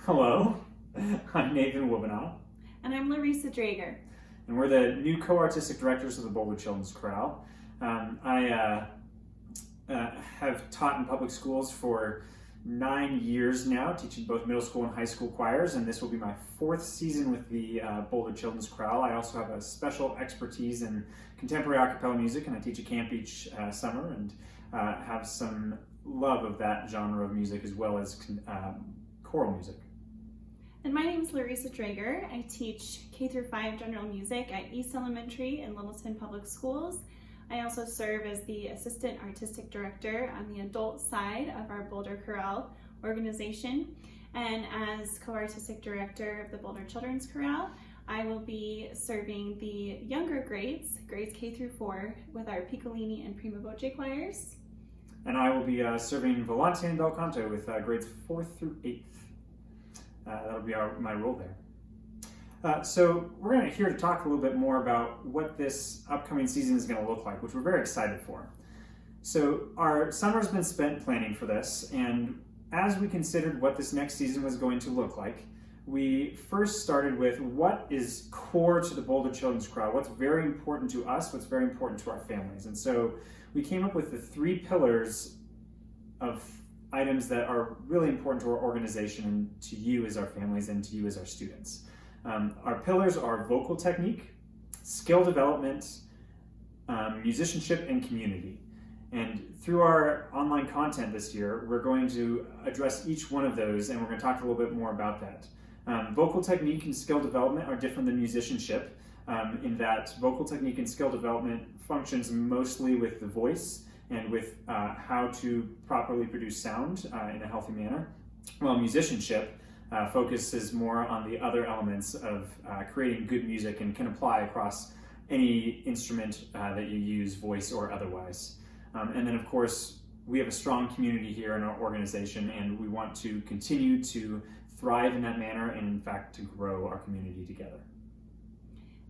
Hello, I'm Nathan Wubbena, And I'm Larisa Dreger. and we're the new co-artistic directors of the Boulder Children's Chorale. I have taught in public schools for 9 years now, teaching both middle school and high school choirs, and this will be my 4th season with the Boulder Children's Chorale. I also have a special expertise in contemporary a cappella music, and I teach a camp each summer, and have some love of that genre of music as well as choral music. And my name is Larisa Dreger. I teach K-5 general music at East Elementary in Littleton Public Schools. I also serve as the Assistant Artistic Director on the adult side of our Boulder Chorale organization. And as Co-Artistic Director of the Boulder Children's Chorale, I will be serving the younger grades K-4, with our Piccolini and Prima Voce choirs. And I will be serving Volante and Bel Canto with grades 4th through 8th. That'll be my role there. So we're here to talk a little bit more about what this upcoming season is going to look like, which we're very excited for. So our summer's been spent planning for this, and as we considered what this next season was going to look like, we first started with what is core to the Boulder Children's Chorale, what's very important to us, what's very important to our families. And so we came up with the 3 pillars of items that are really important to our organization and to you as our families and to you as our students. Our pillars are vocal technique, skill development, musicianship, and community. And through our online content this year, we're going to address each one of those, and we're going to talk a little bit more about that. Vocal technique and skill development are different than musicianship, in that vocal technique and skill development functions mostly with the voice and with how to properly produce sound in a healthy manner, while musicianship focuses more on the other elements of creating good music and can apply across any instrument that you use, voice or otherwise. And then of course, we have a strong community here in our organization, and we want to continue to thrive in that manner and in fact to grow our community together.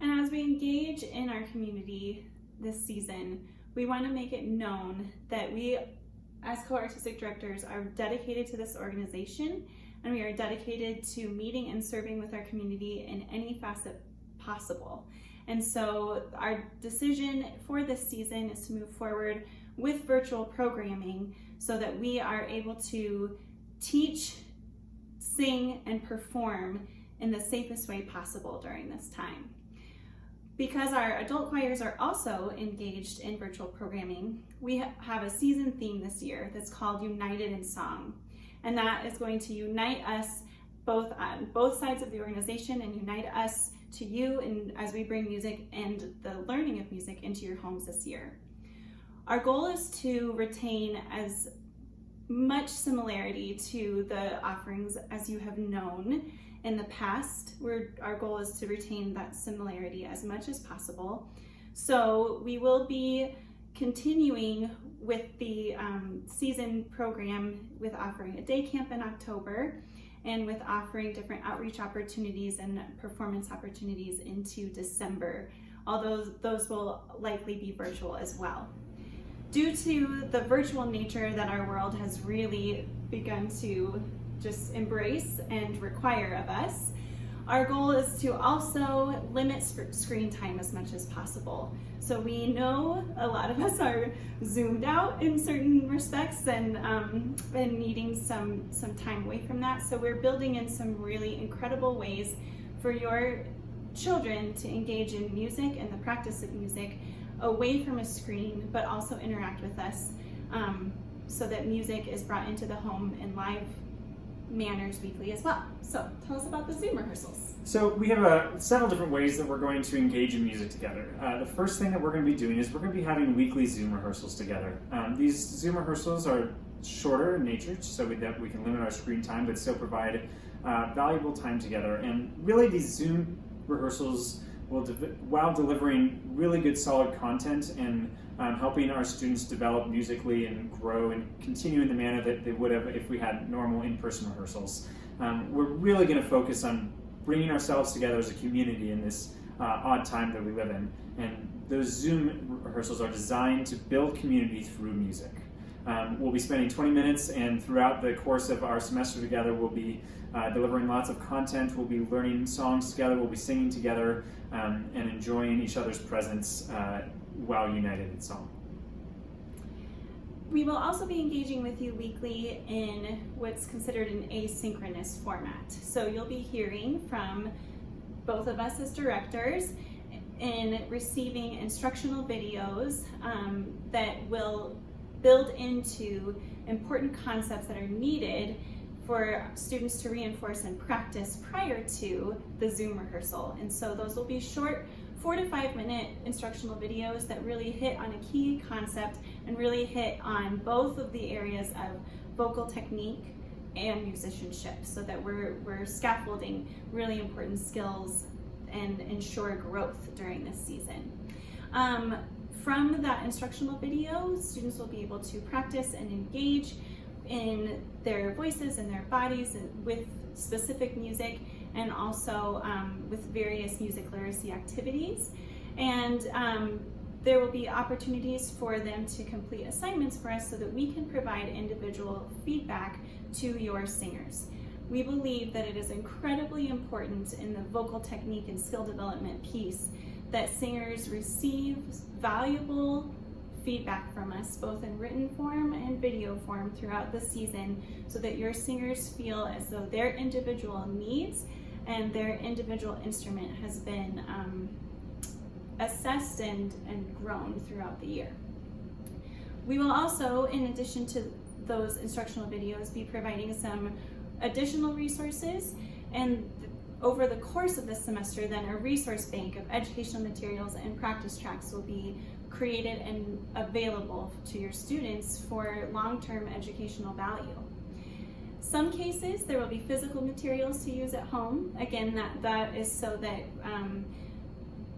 And as we engage in our community this season, we want to make it known that we, as co-artistic directors, are dedicated to this organization, and we are dedicated to meeting and serving with our community in any facet possible. And so our decision for this season is to move forward with virtual programming so that we are able to teach, sing, and perform in the safest way possible during this time. Because our adult choirs are also engaged in virtual programming, we have a season theme this year that's called United in Song. And that is going to unite us both on both sides of the organization and unite us to you and as we bring music and the learning of music into your homes this year. Our goal is to retain as much similarity to the offerings as you have known in the past. Our goal is to retain that similarity as much as possible. So we will be continuing with the season program with offering a day camp in October and with offering different outreach opportunities and performance opportunities into December, although those will likely be virtual as well. Due to the virtual nature that our world has really begun to just embrace and require of us, our goal is to also limit screen time as much as possible. So we know a lot of us are zoomed out in certain respects and needing some time away from that. So we're building in some really incredible ways for your children to engage in music and the practice of music away from a screen, but also interact with us so that music is brought into the home in live manners weekly as well. So tell us about the Zoom rehearsals. So we have several different ways that we're going to engage in music together. The first thing that we're going to be doing is we're going to be having weekly Zoom rehearsals together. These Zoom rehearsals are shorter in nature so that we can limit our screen time but still provide valuable time together. And really these Zoom rehearsals will, while delivering really good solid content and helping our students develop musically and grow and continue in the manner that they would have if we had normal in-person rehearsals. We're really going to focus on bringing ourselves together as a community in this odd time that we live in. And those Zoom rehearsals are designed to build community through music. We'll be spending 20 minutes, and throughout the course of our semester together, we'll be delivering lots of content. We'll be learning songs together. We'll be singing together and enjoying each other's presence while united in song. We will also be engaging with you weekly in what's considered an asynchronous format. So you'll be hearing from both of us as directors in receiving instructional videos that will build into important concepts that are needed for students to reinforce and practice prior to the Zoom rehearsal. And so those will be short 4 to 5 minute instructional videos that really hit on a key concept and really hit on both of the areas of vocal technique and musicianship, so that we're scaffolding really important skills and ensure growth during this season. From that instructional video, students will be able to practice and engage in their voices and their bodies with specific music, and also with various music literacy activities. And there will be opportunities for them to complete assignments for us so that we can provide individual feedback to your singers. We believe that it is incredibly important in the vocal technique and skill development piece that singers receive valuable feedback from us, both in written form and video form throughout the season, so that your singers feel as though their individual needs and their individual instrument has been assessed and grown throughout the year. We will also, in addition to those instructional videos, be providing some additional resources, and over the course of this semester, then a resource bank of educational materials and practice tracks will be created and available to your students for long-term educational value. Some cases there will be physical materials to use at home. Again, that is so that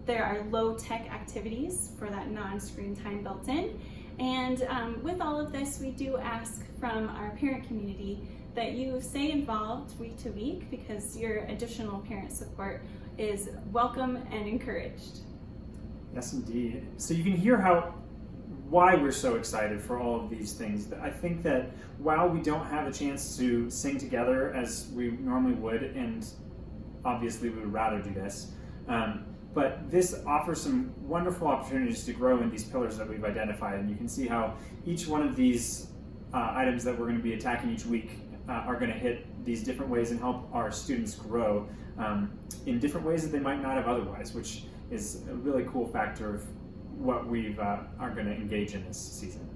there are low-tech activities for that non-screen time built in. And with all of this, we do ask from our parent community that you stay involved week to week, because your additional parent support is welcome and encouraged. Yes, indeed. So you can hear why we're so excited for all of these things. I think that while we don't have a chance to sing together as we normally would, and obviously we would rather do this, but this offers some wonderful opportunities to grow in these pillars that we've identified. And you can see how each one of these items that we're going to be attacking each week are going to hit these different ways and help our students grow in different ways that they might not have otherwise, which is a really cool factor of what we are going to engage in this season.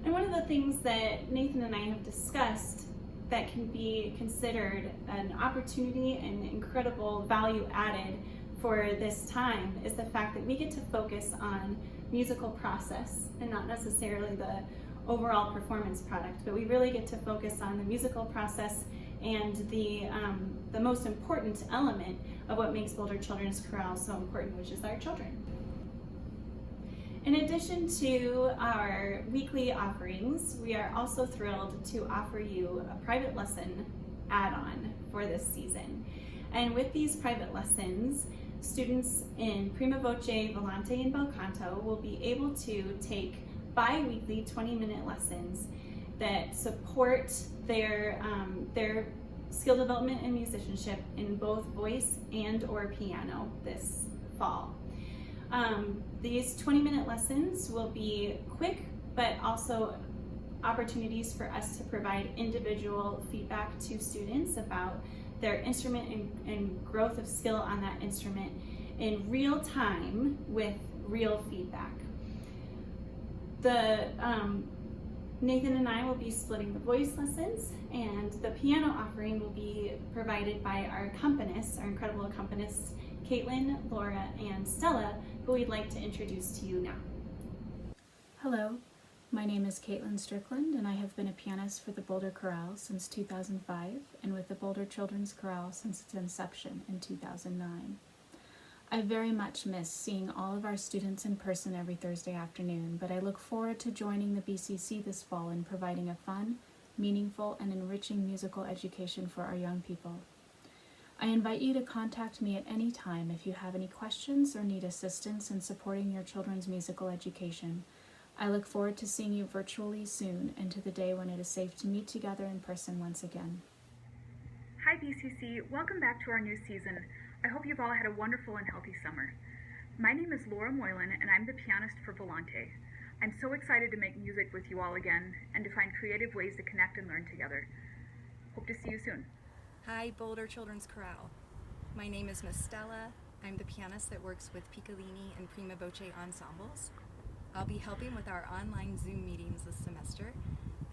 And one of the things that Nathan and I have discussed that can be considered an opportunity and incredible value added for this time is the fact that we get to focus on musical process and not necessarily the overall performance product, but we really get to focus on the musical process and the most important element of what makes Boulder Children's Chorale so important, which is our children. In addition to our weekly offerings, we are also thrilled to offer you a private lesson add-on for this season. And with these private lessons, students in Prima Voce, Volante, and Bel Canto will be able to take bi-weekly 20-minute lessons that support their skill development and musicianship in both voice and or piano this fall. These 20-minute lessons will be quick, but also opportunities for us to provide individual feedback to students about their instrument and growth of skill on that instrument in real time with real feedback. Nathan and I will be splitting the voice lessons, and the piano offering will be provided by our accompanists, our incredible accompanists, Caitlin, Laura, and Stella, who we'd like to introduce to you now. Hello, my name is Caitlin Strickland, and I have been a pianist for the Boulder Chorale since 2005, and with the Boulder Children's Chorale since its inception in 2009. I very much miss seeing all of our students in person every Thursday afternoon, but I look forward to joining the BCC this fall and providing a fun, meaningful, and enriching musical education for our young people. I invite you to contact me at any time if you have any questions or need assistance in supporting your children's musical education. I look forward to seeing you virtually soon and to the day when it is safe to meet together in person once again. Hi BCC, welcome back to our new season. I hope you've all had a wonderful and healthy summer. My name is Laura Moylan and I'm the pianist for Volante. I'm so excited to make music with you all again and to find creative ways to connect and learn together. Hope to see you soon. Hi, Boulder Children's Chorale. My name is Miss Stella. I'm the pianist that works with Piccolini and Prima Voce ensembles. I'll be helping with our online Zoom meetings this semester,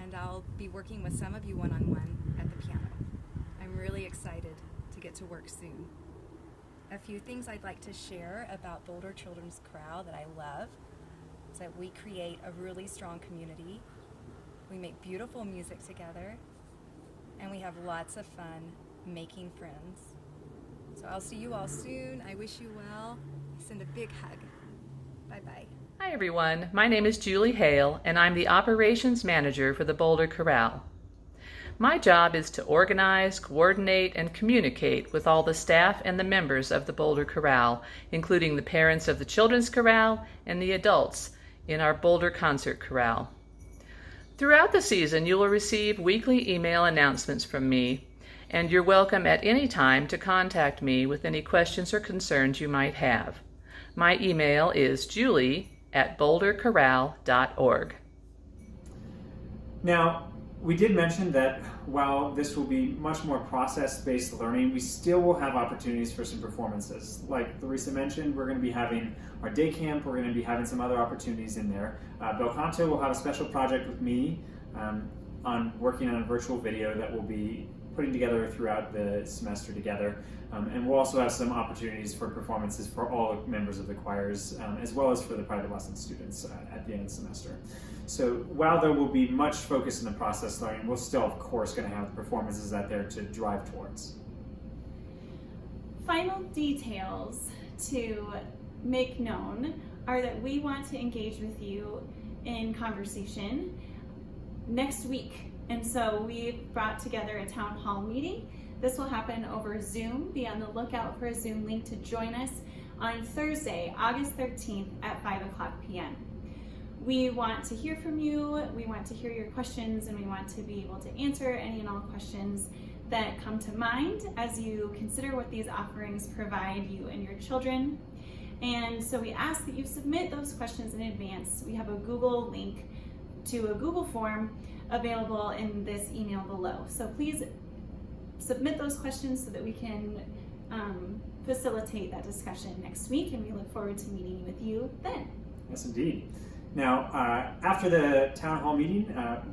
and I'll be working with some of you one-on-one at the piano. I'm really excited to get to work soon. A few things I'd like to share about Boulder Children's Chorale that I love is that we create a really strong community, we make beautiful music together, and we have lots of fun making friends. So I'll see you all soon. I wish you well. Send a big hug. Bye-bye. Hi everyone, my name is Julie Hale and I'm the Operations Manager for the Boulder Chorale. My job is to organize, coordinate, and communicate with all the staff and the members of the Boulder Chorale, including the parents of the Children's Chorale and the adults in our Boulder Concert Chorale. Throughout the season, you will receive weekly email announcements from me, and you're welcome at any time to contact me with any questions or concerns you might have. My email is julie@boulderchorale.org. Now, we did mention that while this will be much more process-based learning, we still will have opportunities for some performances. Like Larisa mentioned, we're going to be having our day camp, we're going to be having some other opportunities in there. Belcanto will have a special project with me on working on a virtual video that we'll be putting together throughout the semester together. And we'll also have some opportunities for performances for all members of the choirs, as well as for the private lesson students at the end of the semester. So while there will be much focus in the process learning, we're still, of course, going to have performances out there to drive towards. Final details to make known are that we want to engage with you in conversation next week. And so we've brought together a town hall meeting. This will happen over Zoom. Be on the lookout for a Zoom link to join us on Thursday, August 13th at 5:00 p.m. We want to hear from you, we want to hear your questions, and we want to be able to answer any and all questions that come to mind as you consider what these offerings provide you and your children. And so we ask that you submit those questions in advance. We have a Google link to a Google form available in this email below. So please submit those questions so that we can facilitate that discussion next week, and we look forward to meeting with you then. Yes, indeed. Now, after the town hall meeting,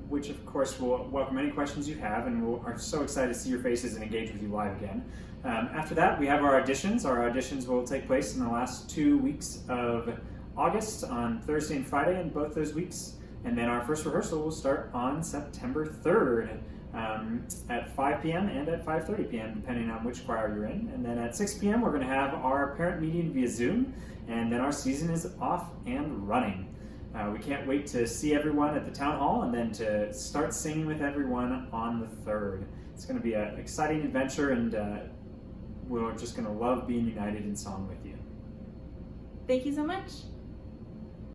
which of course will welcome any questions you have, and we are so excited to see your faces and engage with you live again. After that, we have our auditions. Our auditions will take place in the last 2 weeks of August on Thursday and Friday in both those weeks. And then our first rehearsal will start on September 3rd at 5 p.m. and at 5:30 p.m. depending on which choir you're in. And then at 6 p.m. we're going to have our parent meeting via Zoom, and then our season is off and running. We can't wait to see everyone at the town hall and then to start singing with everyone on the 3rd. It's going to be an exciting adventure, and we're just going to love being united in song with you. Thank you so much.